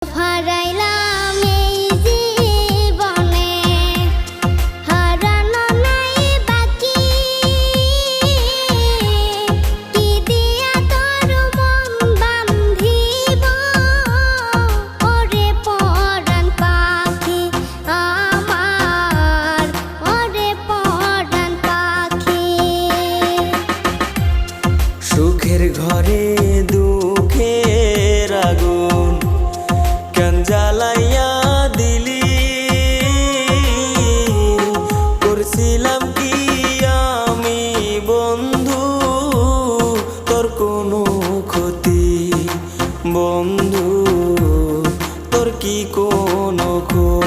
হারাইলাম এই জীবনে, হারানো নাই বাকি, কি দিয়া তোর মন বান্ধিব, ওরে পরাণ পাখি আমার, ওরে পরাণ পাখি। সুখের ঘরে দুঃখের আগুন কেন জ্বালাইয়া দিলি, করছিলাম কি আমি বন্ধু তোর কোনো ক্ষতি, বন্ধু তোর কি কোনো ক্ষতি।